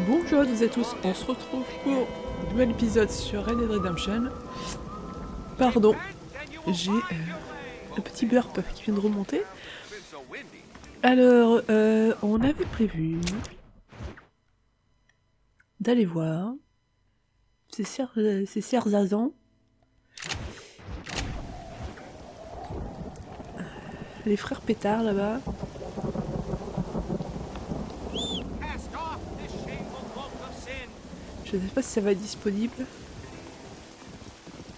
Bonjour à toutes et à tous, on se retrouve pour un nouvel épisode sur Red Dead Redemption. Pardon, j'ai un petit burp qui vient de remonter. Alors, on avait prévu d'aller voir ces serres Azan. Les frères Pétard là-bas. Je sais pas si ça va être disponible.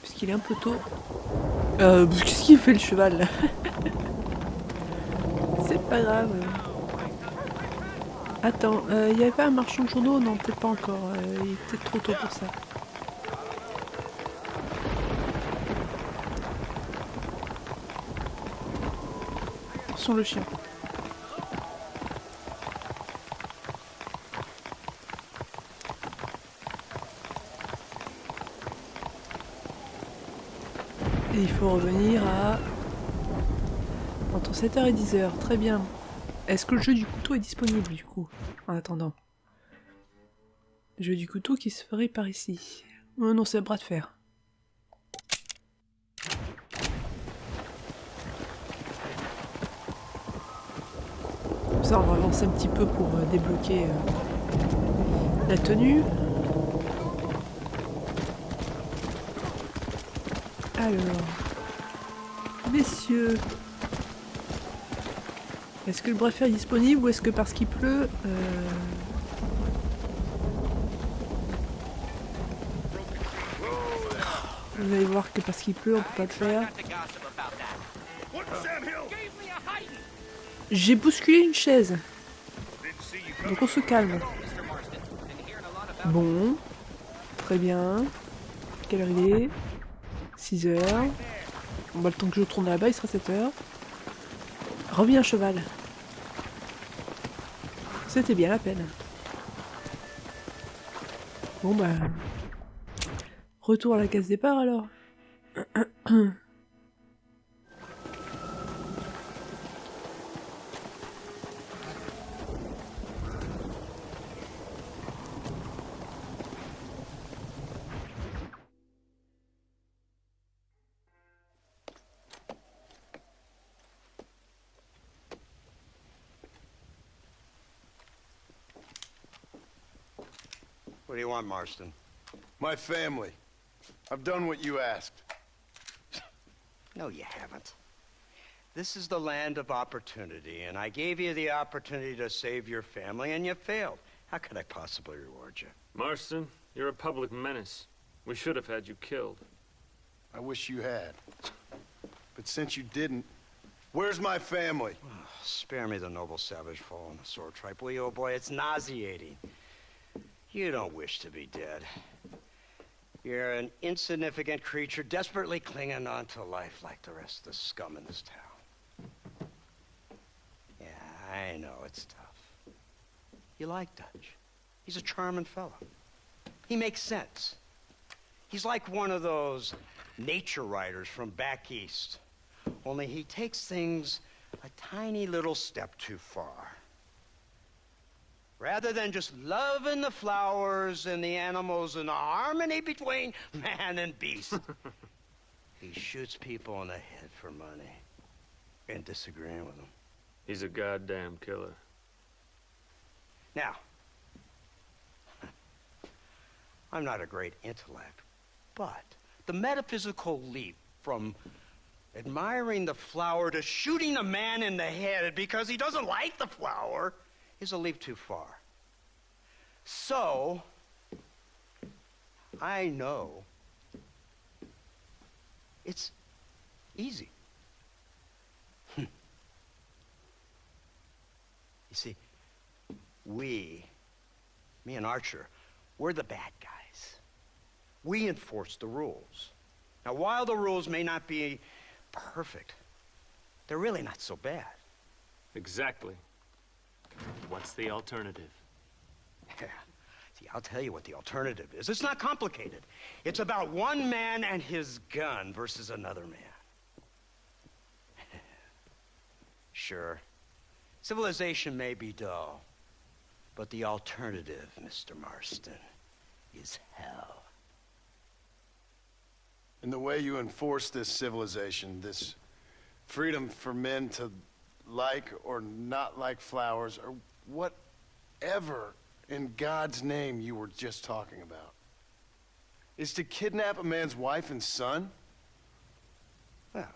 Puisqu'il est un peu tôt. Qu'est-ce qu'il fait le cheval là? C'est pas grave. Attends, il y avait pas un marchand de journaux? Non, peut-être pas encore. Il est peut-être trop tôt pour ça. Attention le chien. Et il faut revenir à... entre 7h et 10h. Très bien. Est-ce que le jeu du couteau est disponible du coup? En attendant. Le jeu du couteau qui se ferait par ici. Oh non, c'est le bras de fer. Comme ça, on va avancer un petit peu pour débloquer la tenue. Alors, messieurs, est-ce que le bras de fer est disponible ou est-ce que parce qu'il pleut, vous allez voir que parce qu'il pleut, on peut pas le faire. J'ai bousculé une chaise, donc on se calme. Bon, très bien. Quelle heure il est? 6h. Bon, bah, le temps que je tourne là-bas, il sera 7h. Reviens, cheval. C'était bien la peine. Bon, bah... retour à la case départ, alors. What do you want, Marston? My family. I've done what you asked. No, you haven't. This is the land of opportunity, and I gave you the opportunity to save your family, and you failed. How could I possibly reward you? Marston, you're a public menace. We should have had you killed. I wish you had. But since you didn't, where's my family? Oh, spare me the noble savage fall on the sword tripe, will you, old boy? It's nauseating. You don't wish to be dead. You're an insignificant creature desperately clinging on to life like the rest of the scum in this town. Yeah, I know it's tough. You like Dutch. He's a charming fellow. He makes sense. He's like one of those nature writers from back east. Only he takes things a tiny little step too far. Rather than just loving the flowers and the animals and the harmony between man and beast, he shoots people in the head for money and disagreeing with them. He's a goddamn killer. Now, I'm not a great intellect, but the metaphysical leap from admiring the flower to shooting a man in the head because he doesn't like the flower is a leap too far. So, I know it's easy. You see, me and Archer, we're the bad guys. We enforce the rules. Now, while the rules may not be perfect, they're really not so bad. Exactly. What's the alternative? Yeah. See, I'll tell you what the alternative is. It's not complicated. It's about one man and his gun versus another man. Sure, civilization may be dull, But the alternative, Mr. Marston, is hell. And the way you enforce this civilization, this freedom for men to like or not like flowers, or whatever in God's name you were just talking about, is to kidnap a man's wife and son? Well,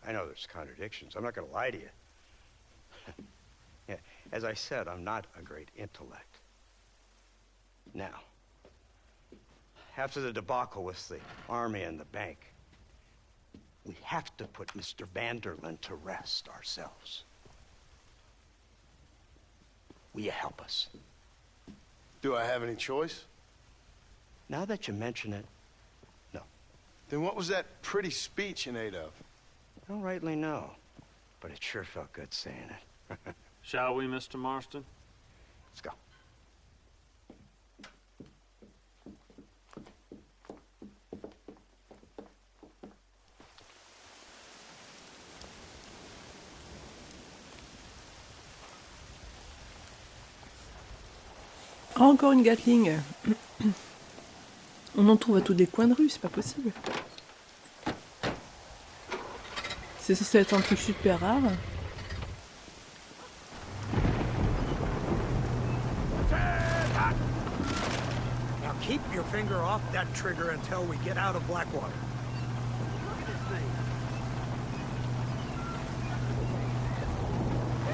I know there's contradictions. I'm not going to lie to you. Yeah, as I said, I'm not a great intellect. Now, after the debacle with the army and the bank, we have to put Mr. Vanderlyn to rest ourselves. Will you help us? Do I have any choice? Now that you mention it, no. Then what was that pretty speech in aid of? I don't rightly know, but it sure felt good saying it. Shall we, Mr. Marston? Let's go. Encore une Gatling. On en trouve à tous les coins de rue, c'est pas possible. C'est censé être un truc super rare. Now keep your finger off that trigger until we get out of Blackwater. Look at this thing.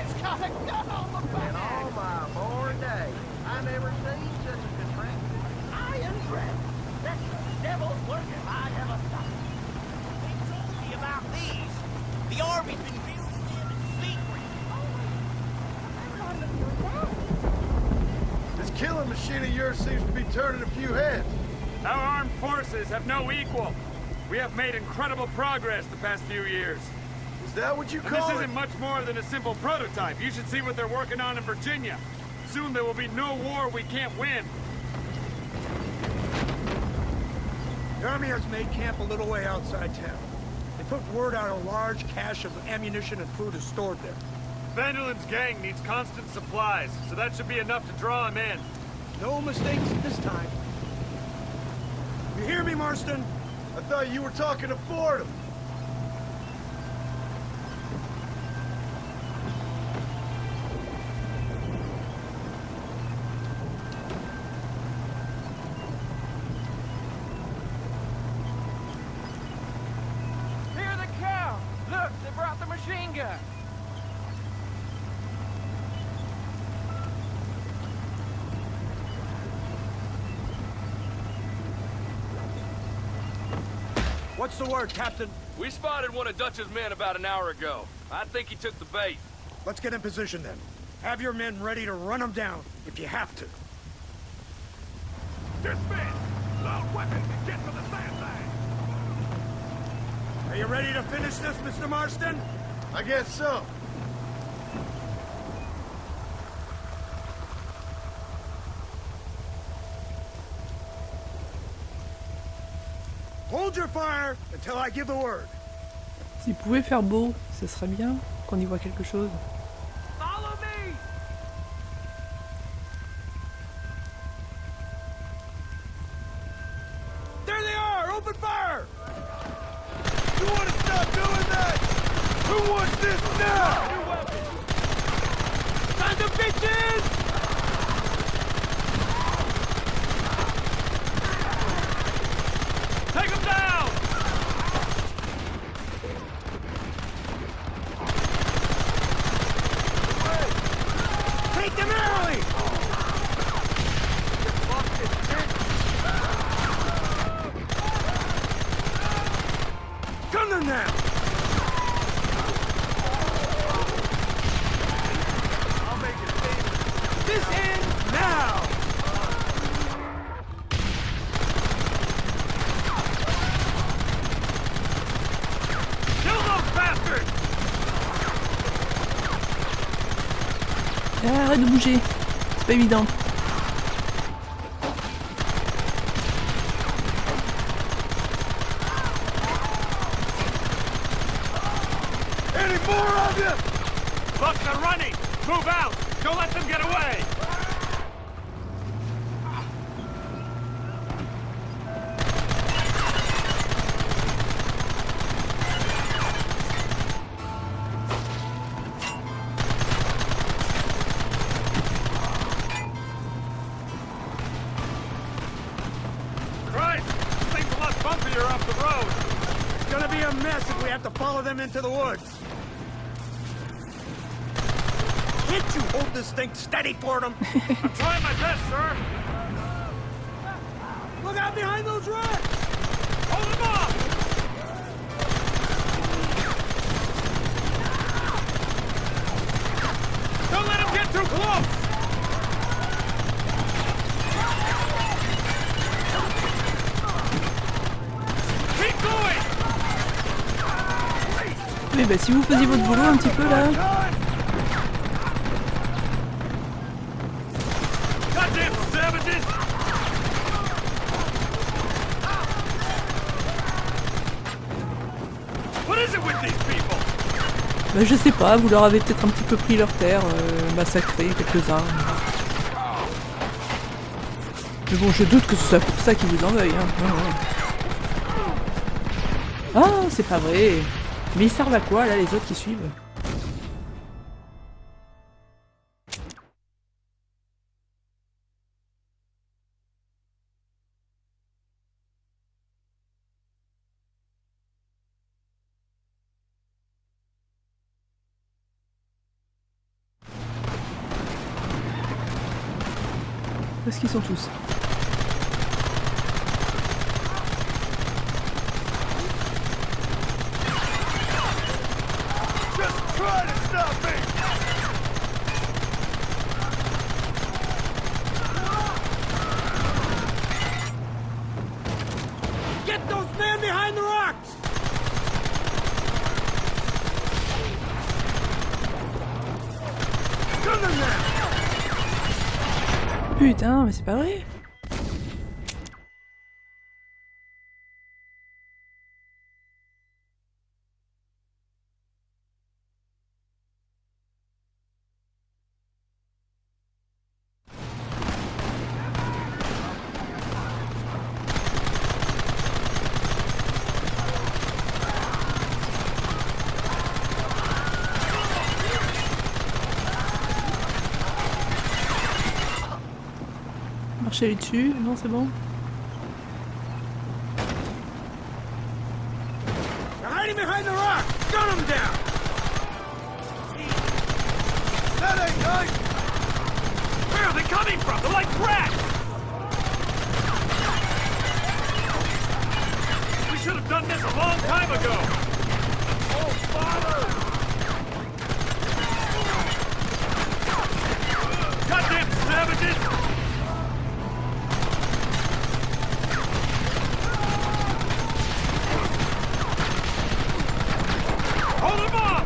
It's got a gun on the back. In all my born days, I never seen such a contraption. Iron trap. That's the devil's work if I ever saw it. They told me about these. The Army's been building them in secret. This killing machine of yours seems to be turning a few heads. Our armed forces have no equal. We have made incredible progress the past few years. Is that what you And call this it? isn't much more than a simple prototype. You should see what they're working on in Virginia. Soon there will be no war we can't win. The Army has made camp a little way outside town. They put word out a large cache of ammunition and food is stored there. Vanderlyn's gang needs constant supplies, so that should be enough to draw him in. No mistakes this time. You hear me, Marston? I thought you were talking to Fordham. Hear the cow. Look, they brought the machine gun. What's the word, Captain? We spotted one of Dutch's men about an hour ago. I think he took the bait. Let's get in position then. Have your men ready to run them down if you have to. Dismiss! Load weapons and get to the sandbag! Are you ready to finish this, Mr. Marston? I guess so. Hold your fire until I give the word. S'il pouvait faire beau, ce serait bien qu'on y voit quelque chose. Follow me. There they are! Open fire! You want to stop doing that? Who wants this now? Sons of bitches! Take him down! Take them early! Gun them now! I'll make it safe. This ends now! Kill those bastards! Arrête de bouger, c'est pas évident. Any more of you? Look, they're running! Move out! Don't let them get away! a mess if we have to follow them into the woods. Can't you hold this thing steady for them? I'm trying my best, sir. Look out behind those rocks! Hold him off! Don't let him get too close! Keep going! Oui, bah si vous faisiez votre boulot un petit peu là. Goddamn savages! What is it with these people? Bah je sais pas, vous leur avez peut-être un petit peu pris leur terre, massacré quelques-uns. Mais bon, je doute que ce soit pour ça qu'ils vous en veuillent. Hein. Ah, c'est pas vrai. Mais ils servent à quoi là les autres qui suivent? Où est-ce qu'ils sont tous? Just try to stop me! Get those men behind the rocks! Come on now! Putain, mais c'est pas vrai. Marchez dessus, non c'est bon. They're hiding behind the rock! Gun them down! That ain't nice! Where are they coming from? They're like rats! We should have done this a long time ago! Oh, Father! Goddamn savages! Hold him off!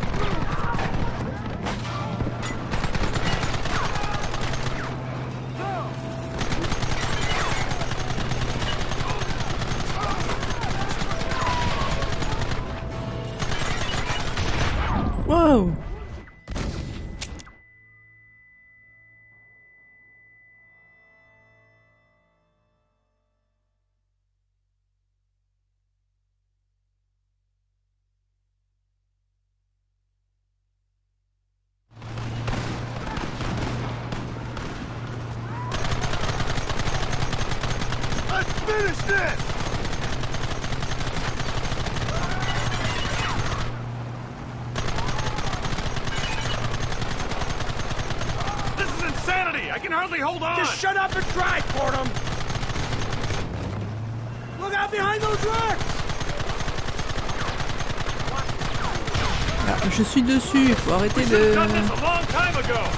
Wow! Let's finish this! This is insanity! I can hardly hold on! Just shut up and drive, Fordham! Look out behind those rocks! Ah, je suis dessus, il faut arrêter We should have de... done this a long time ago!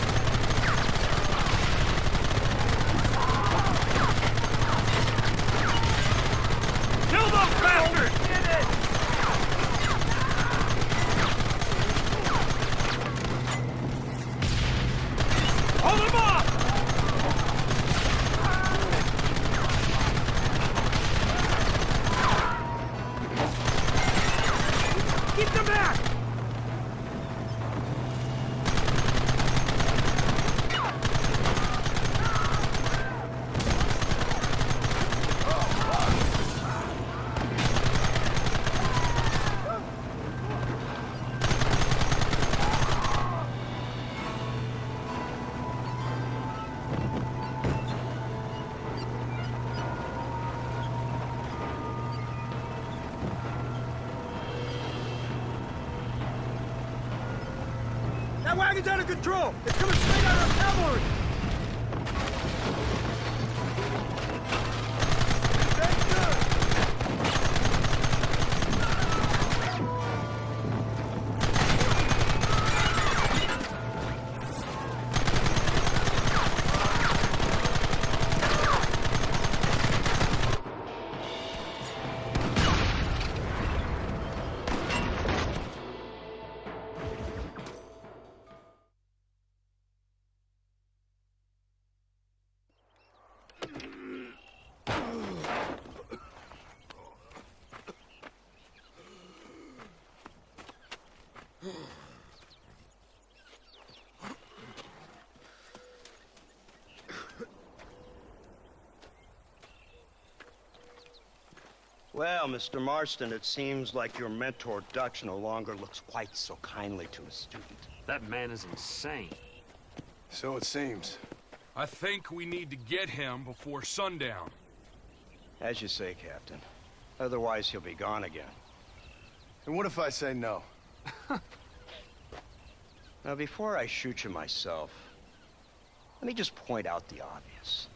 Kill those bastards! Hold them off! Keep them back! That wagon's out of control! It's coming straight out of cavalry! Well, Mr. Marston, it seems like your mentor Dutch no longer looks quite so kindly to his student. That man is insane. So it seems. I think we need to get him before sundown. As you say, Captain. Otherwise, he'll be gone again. And what if I say no? Now, before I shoot you myself, let me just point out the obvious.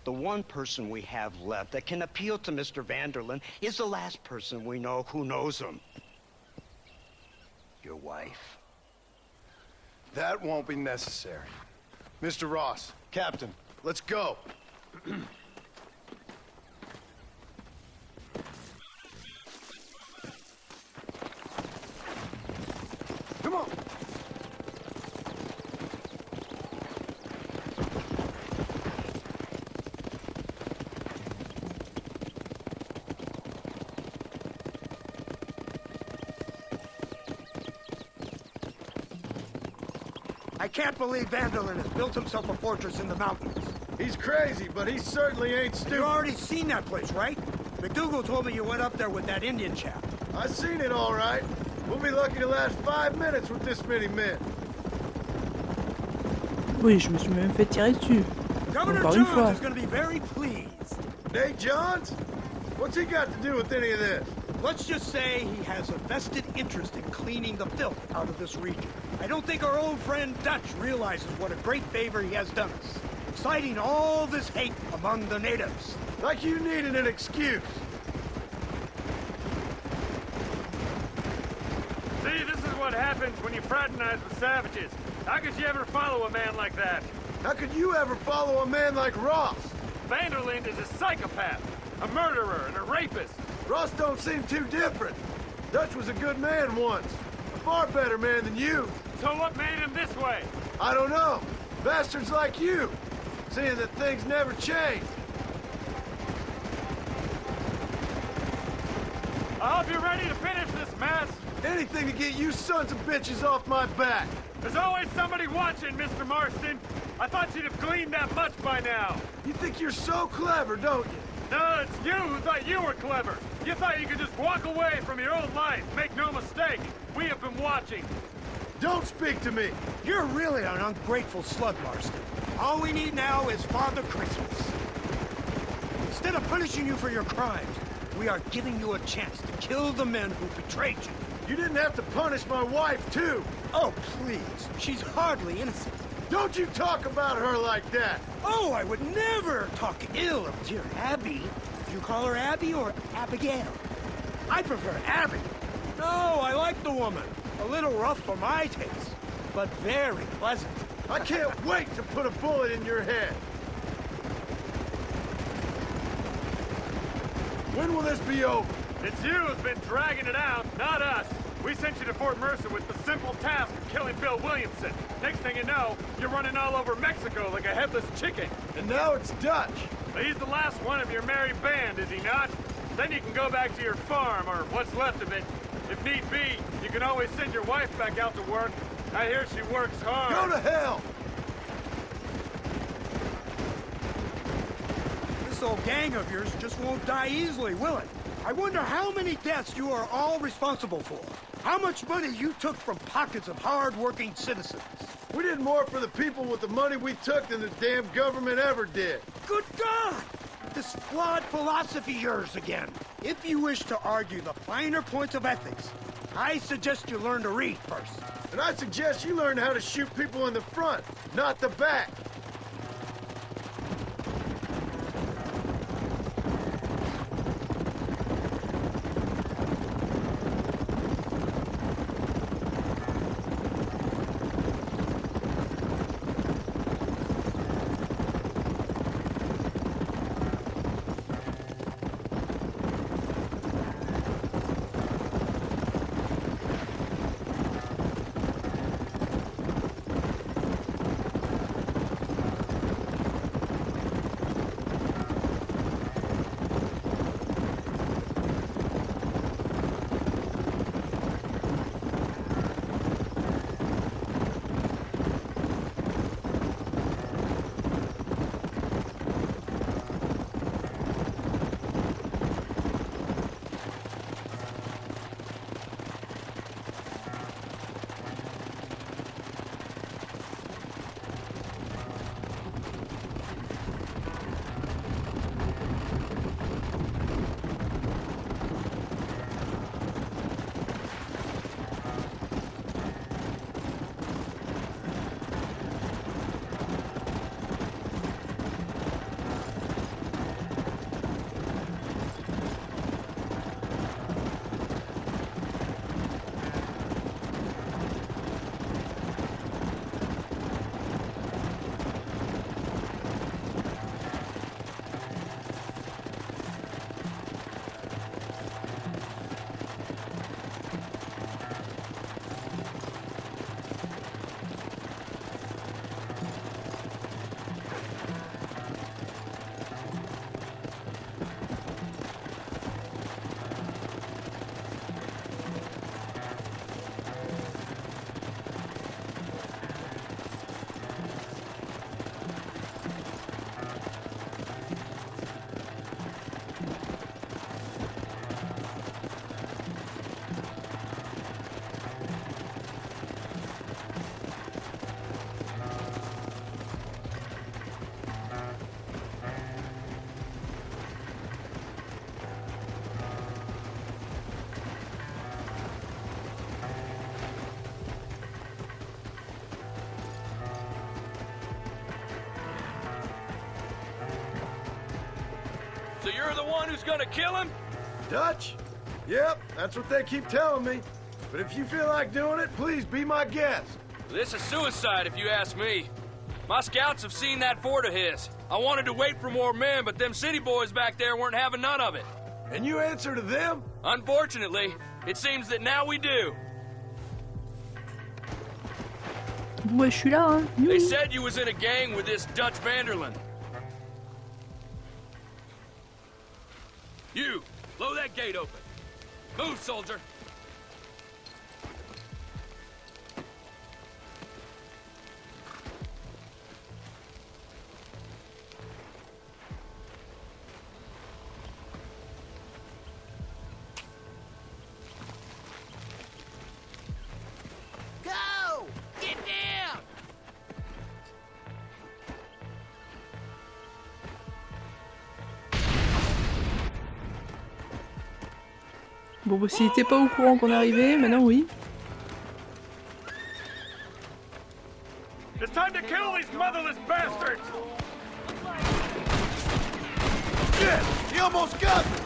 The one person we have left that can appeal to Mr. Vanderlyn is the last person we know who knows him. Your wife. That won't be necessary. Mr. Ross, Captain, let's go. Come on. I can't believe Vanderlyn has built himself a fortress in the mountains. He's crazy, but he certainly ain't You've stupid. already seen that place, right? McDougal told me you went up there with that Indian chap. I seen it all right. We'll be lucky to last 5 minutes with this many men. Oui, je me suis même fait tirer dessus. Governor Encore une Johns fois. is going to be very pleased. Nate Johns? What's he got to do with any of this? Let's just say he has a vested interest in cleaning the filth out of this region. I don't think our old friend Dutch realizes what a great favor he has done us, inciting all this hate among the natives. Like you needed an excuse. See, this is what happens when you fraternize with savages. How could you ever follow a man like that? How could you ever follow a man like Ross? Vanderlyn is a psychopath, a murderer, and a rapist. Ross don't seem too different. Dutch was a good man once. A far better man than you. So what made him this way? I don't know. Bastards like you. Seeing that things never change. I hope you're ready to finish this mess. Anything to get you sons of bitches off my back. There's always somebody watching, Mr. Marston. I thought you'd have gleaned that much by now. You think you're so clever, don't you? No, it's you who thought you were clever. You thought you could just walk away from your old life. Make no mistake. We have been watching. Don't speak to me. You're really an ungrateful slug, Marston. All we need now is Father Christmas. Instead of punishing you for your crimes, we are giving you a chance to kill the men who betrayed you. You didn't have to punish my wife, too. Oh, please. She's hardly innocent. Don't you talk about her like that. Oh, I would never talk ill of dear Abby. Do you call her Abby or Abigail? I prefer Abby. No, I like the woman. A little rough for my taste, but very pleasant. I can't wait to put a bullet in your head. When will this be over? It's you who's been dragging it out, not us. We sent you to Fort Mercer with the simple task of killing Bill Williamson. Next thing you know, you're running all over Mexico like a headless chicken. And now it's Dutch. But he's the last one of your merry band, is he not? Then you can go back to your farm, or what's left of it. If need be, you can always send your wife back out to work. I hear she works hard. Go to hell! This old gang of yours just won't die easily, will it? I wonder how many deaths you are all responsible for. How much money you took from pockets of hard-working citizens. We did more for the people with the money we took than the damn government ever did. Good God! This flawed philosophy of yours again. If you wish to argue the finer points of ethics, I suggest you learn to read first. And I suggest you learn how to shoot people in the front, not the back. So you're the one who's gonna kill him? Dutch? Yep, that's what they keep telling me. But if you feel like doing it, please be my guest. This is suicide, if you ask me. My scouts have seen that fort of his. I wanted to wait for more men, but them city boys back there weren't having none of it. And you answer to them? Unfortunately, it seems that now we do. Ouais, je suis là, hein. They Youhou. said you was in a gang with this Dutch Vanderland. You, blow that gate open. Move, soldier. Go! Get down! Bon, bah, s'il était pas au courant qu'on arrivait, maintenant oui. It's time to kill these motherless bastards! Shit! He almost got me!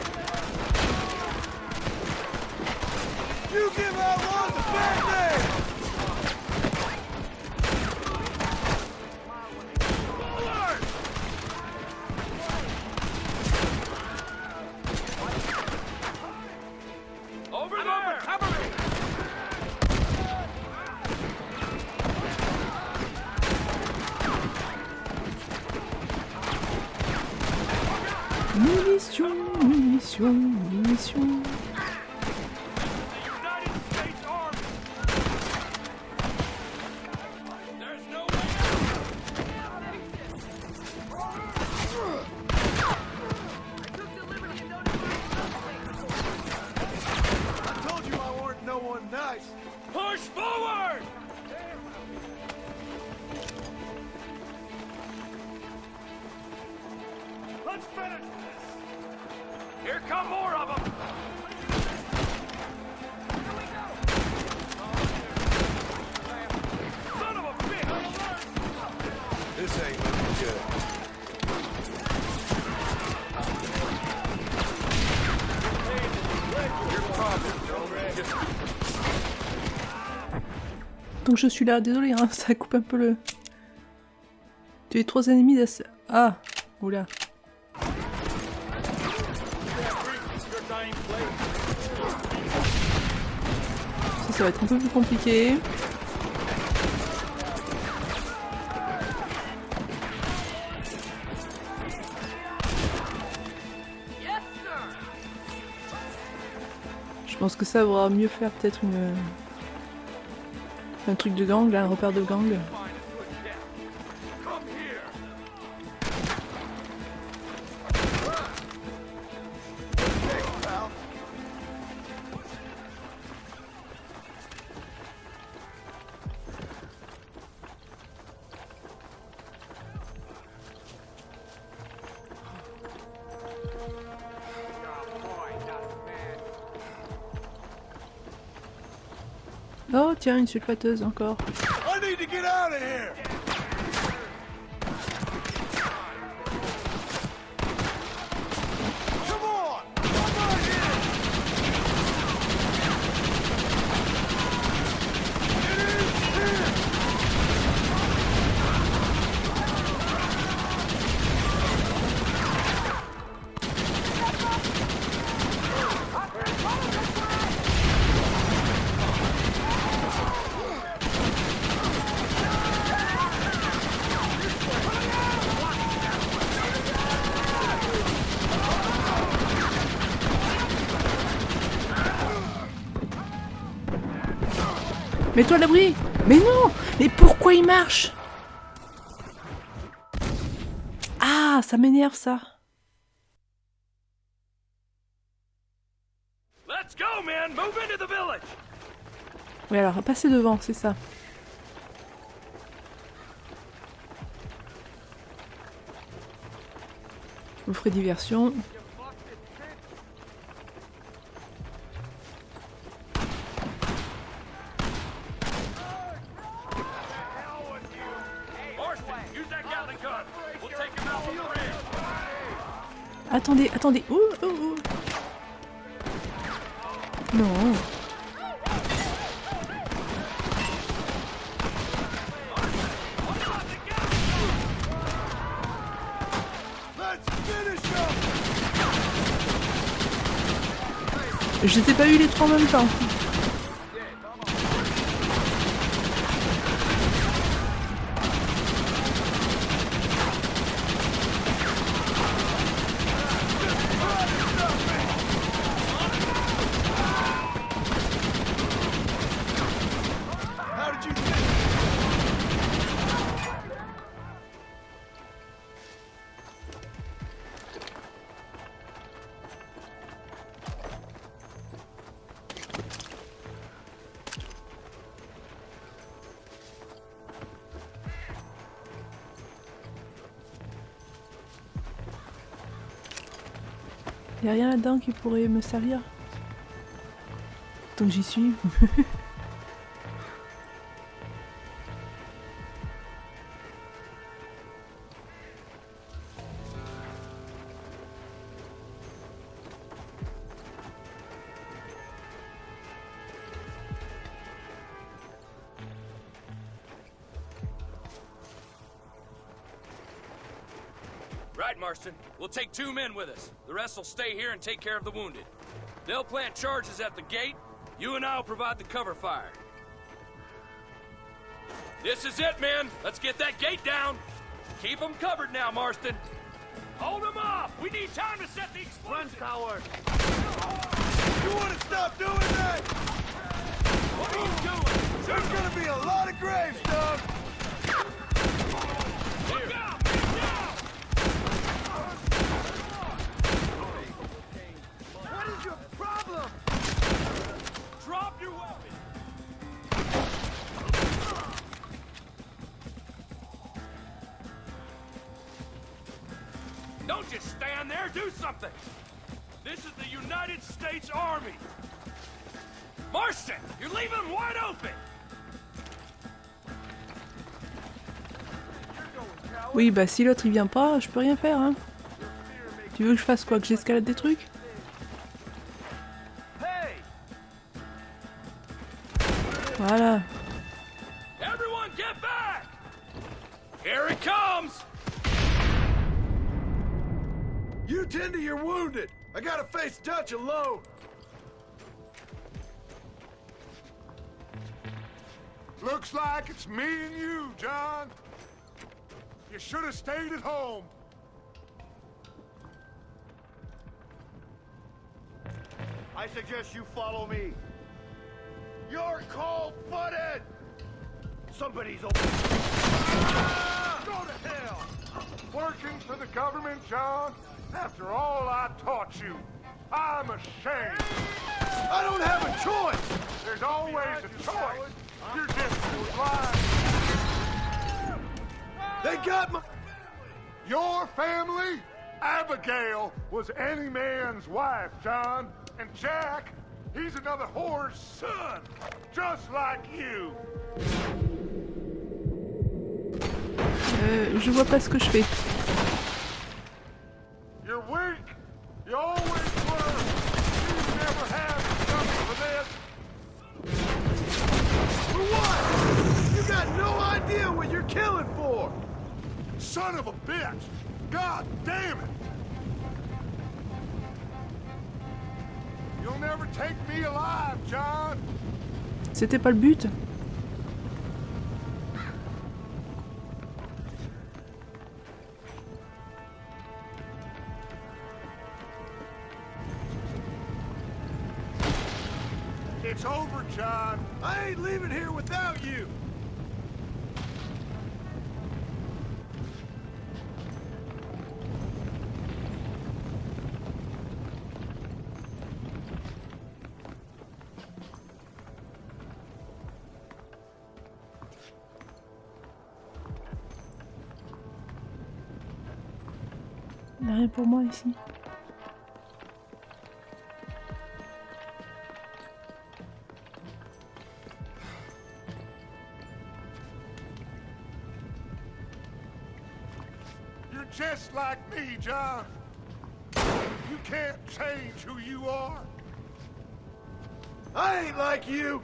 You give outlaws a bad name! Over there! Cover me! Munitions, munitions, munitions. United States Army! There's no way I told you I weren't no one nice. Push forward! Let's finish this! Here come more of them! Donc je suis là, désolé, hein, ça coupe un peu le... Tu es 3 ennemis d'as... Ah, oula. Ça va être un peu plus compliqué. Je pense que ça va mieux faire peut-être un truc de gang, là, un repère de gang. Oh tiens, une sulfateuse encore. I need to get out of here! Come on! Come on here! It is here! Mets-toi à l'abri! Mais non! Mais pourquoi il marche? Ah, ça m'énerve ça. Let's go, man! Move into the village! Oui, alors, passer devant, c'est ça. Vous ferez diversion. Attendez, attendez. Ouh, ouh, ouh. Non. Je les ai pas eu les trois en même temps. Y'a rien là-dedans qui pourrait me servir? Tant que j'y suis. Right, Marston. We'll take 2 men with us. The rest will stay here and take care of the wounded. They'll plant charges at the gate. You and I'll provide the cover fire. This is it, men. Let's get that gate down. Keep them covered now, Marston. Hold them off. We need time to set the explosives. Run, coward. You want to stop doing that? What are you doing? There's gonna be a lot of gravestones! Look out! Get down! What is your problem? Drop your weapon! Don't just stand there, do something! This is the United States Army! Marston, you're leaving them wide open! Oui, bah si l'autre il vient pas, je peux rien faire, hein. Tu veux que je fasse quoi? Que j'escalade des trucs? Voilà. Here he comes! You tend to your wounded. I gotta face Dutch alone. Looks like it's me and you, John. You should have stayed at home. I suggest you follow me. You're cold-footed! Somebody's open. Ah! Go to hell! Working for the government, John? After all I taught you, I'm ashamed. I don't have a choice! There's always a choice. You're just blind. They got my... Your family? Abigail was any man's wife, John. And Jack, he's another whore's son, just like you. Je vois pas ce que je fais. You're weak. You always were. You never have something for this. For what? You got no idea what you're killing for! Son of a bitch! God damn it! You'll never take me alive, John. C'était pas le but. It's over, John. I ain't leaving here without you! Il n'y a rien pour moi ici. You're just like me, John. You can't change who you are. I ain't like you!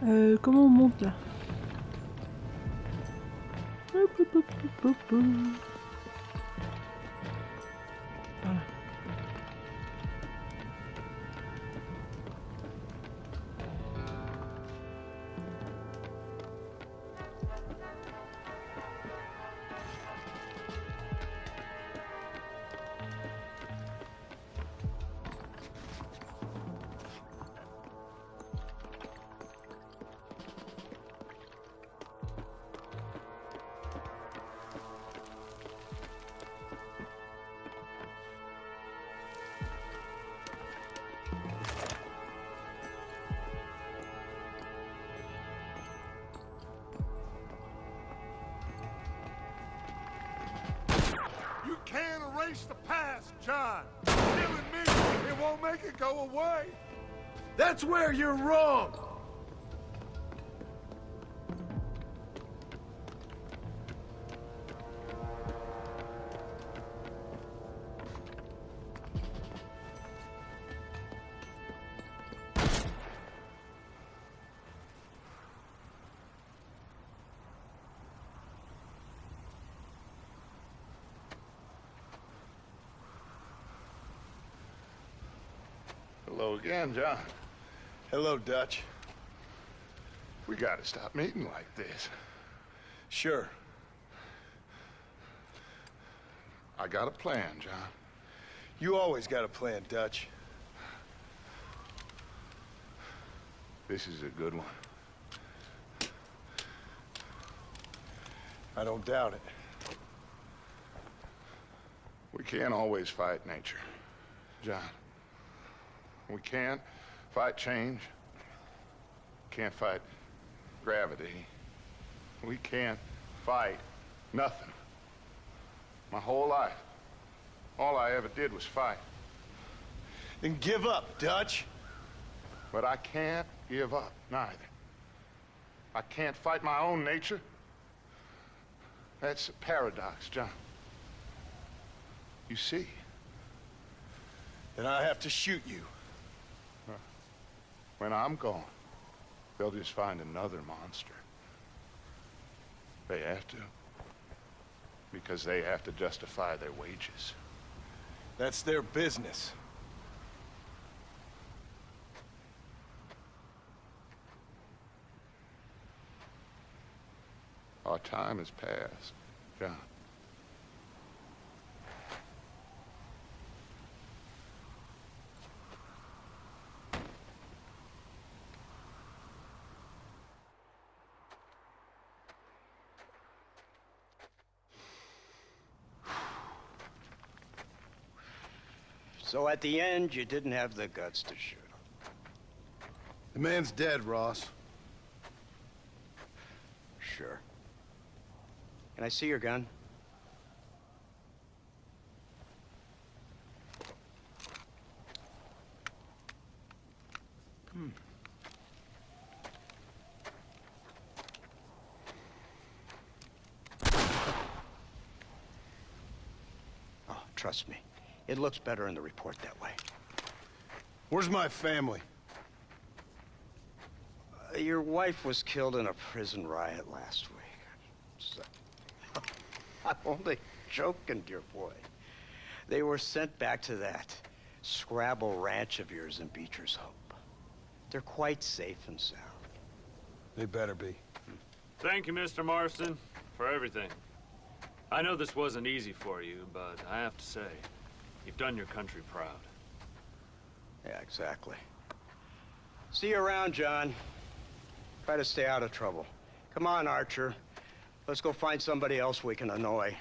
Comment on monte là? Hop, hop, hop, hop, hop, hop. Voilà. You can't erase the past, John. Killing me, it won't make it go away. That's where you're wrong! Hello again, John. Hello, Dutch. We gotta stop meeting like this. Sure. I got a plan, John. You always got a plan, Dutch. This is a good one. I don't doubt it. We can't always fight nature, John. We can't fight change. Can't fight gravity. We can't fight nothing. My whole life, all I ever did was fight. Then give up, Dutch. But I can't give up, neither. I can't fight my own nature. That's a paradox, John. You see? Then I have to shoot you. When I'm gone. they'll just find another monster. They have to. Because they have to justify their wages. That's their business. Our time has passed, John. So at the end, you didn't have the guts to shoot him. The man's dead, Ross. Sure. Can I see your gun? Oh, trust me. It looks better in the report that way. Where's my family? Your wife was killed in a prison riot last week. So, I'm only joking, dear boy. They were sent back to that Scrabble ranch of yours in Beecher's Hope. They're quite safe and sound. They better be. Thank you, Mr. Marston, for everything. I know this wasn't easy for you, but I have to say, you've done your country proud. Yeah, exactly. See you around, John. Try to stay out of trouble. Come on, Archer. Let's go find somebody else we can annoy.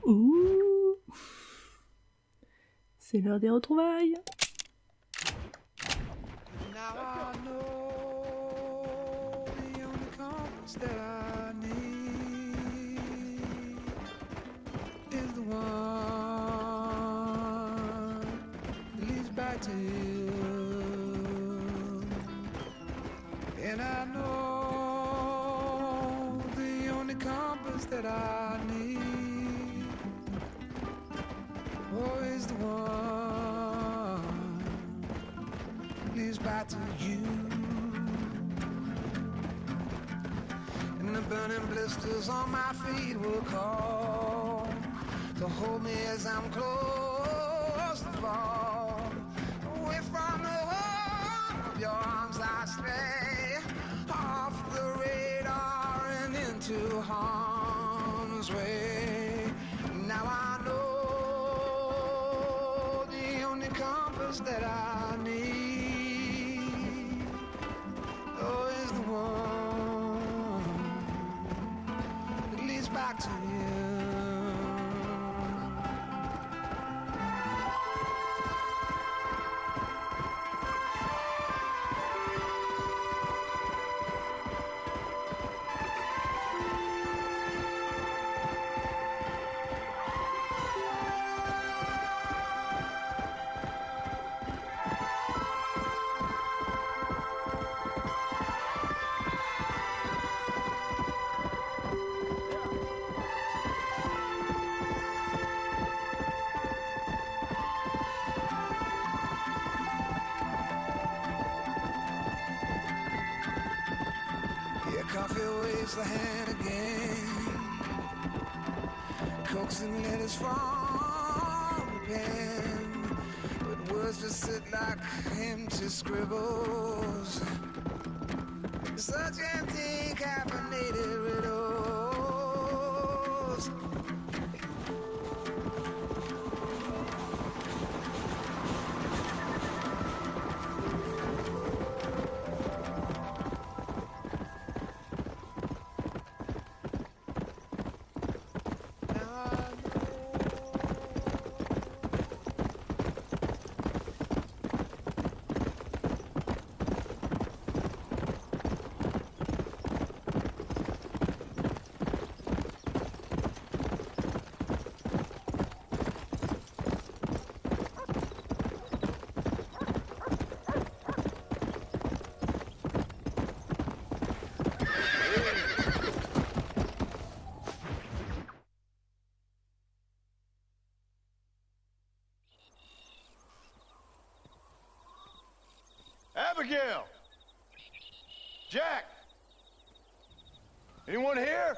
Ouh. C'est l'heure des retrouvailles. Now I know the only compass that I need is the one that leads back to you. And I know the only compass that I need is the one that leads back to you. And the burning blisters on my feet will call to hold me as I'm close to fall. Away from the warmth of your arms I stray, off the radar and into harm's way. Now I know the only compass that I need is the one that leads back to you. Coffee waves the hand again, coaxing letters from the pen, but words just sit like empty scribbles, such empty caffeinated riddles. Abigail! Jack! Anyone here?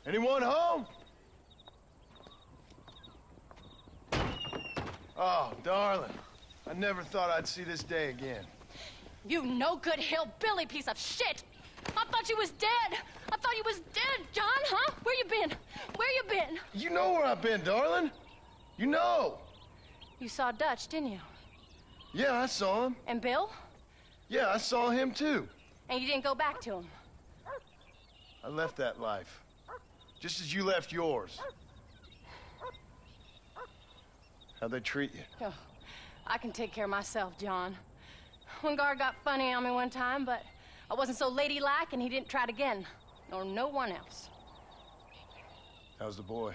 Anyone home? Oh, darling. I never thought I'd see this day again. You no-good hillbilly piece of shit! I thought you was dead! I thought you was dead, John, huh? Where you been? Where you been? You know where I've been, darling. You know. You saw Dutch, didn't you? Yeah, I saw him. And Bill? Yeah, I saw him too. And you didn't go back to him? I left that life. Just as you left yours. How'd they treat you? Oh, I can take care of myself, John. One guard got funny on me one time, but I wasn't so ladylike and he didn't try it again. Nor no one else. How's the boy?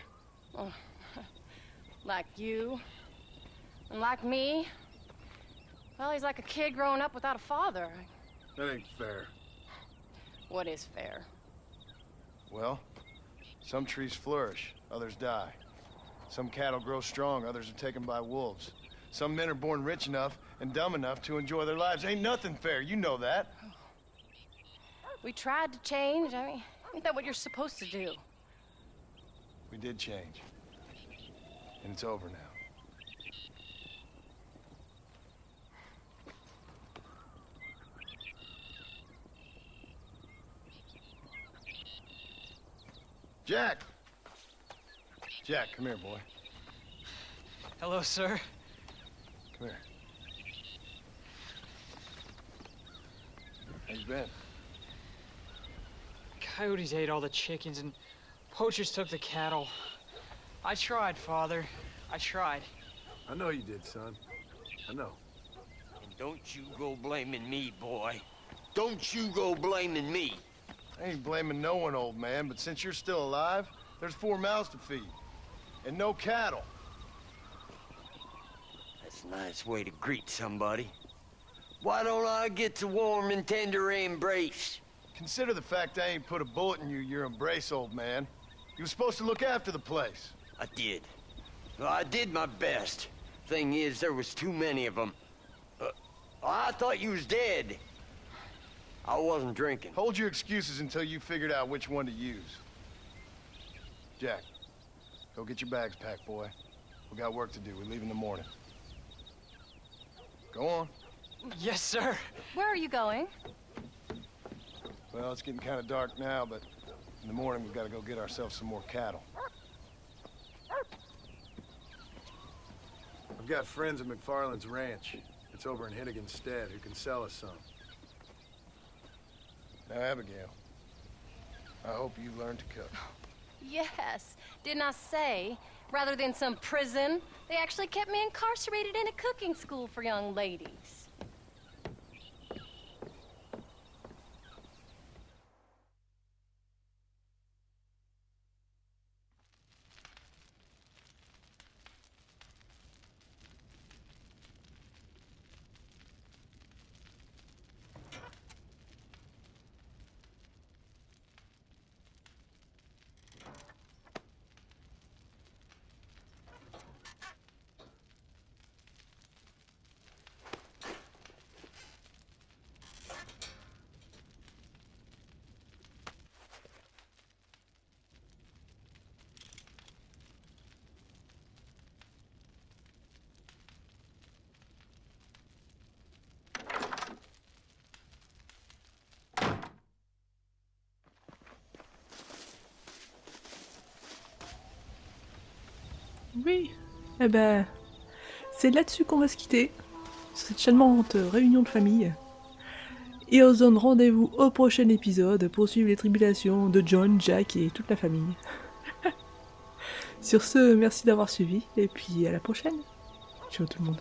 Oh, like you. And like me. Well, he's like a kid growing up without a father. That ain't fair. What is fair? Well, some trees flourish, others die. Some cattle grow strong, others are taken by wolves. Some men are born rich enough and dumb enough to enjoy their lives. Ain't nothing fair, you know that. We tried to change. I mean, ain't that what you're supposed to do? We did change. And it's over now. Jack! Jack, come here, boy. Hello, sir. Come here. How you been? Coyotes ate all the chickens and poachers took the cattle. I tried, Father. I tried. I know you did, son. I know. And don't you go blaming me, boy. Don't you go blaming me. I ain't blaming no one, old man, but since you're still alive, there's 4 mouths to feed. And no cattle. That's a nice way to greet somebody. Why don't I get the warm and tender embrace? Consider the fact I ain't put a bullet in your embrace, old man. You were supposed to look after the place. I did. Well, I did my best. Thing is, there was too many of them. I thought you was dead. I wasn't drinking. Hold your excuses until you figured out which one to use. Jack, go get your bags packed, boy. We got work to do. We leave in the morning. Go on. Yes, sir. Where are you going? Well, it's getting kind of dark now, but in the morning we've got to go get ourselves some more cattle. I've got friends at McFarland's ranch. It's over in Hennigan's stead who can sell us some. Now, Abigail, I hope you learn to cook. Yes. Didn't I say, rather than some prison, they actually kept me incarcerated in a cooking school for young ladies. Oui, eh ben, c'est là-dessus qu'on va se quitter, sur cette charmante réunion de famille. Et on se donne rendez-vous au prochain épisode pour suivre les tribulations de John, Jack et toute la famille. Sur ce, merci d'avoir suivi, et puis à la prochaine. Ciao tout le monde.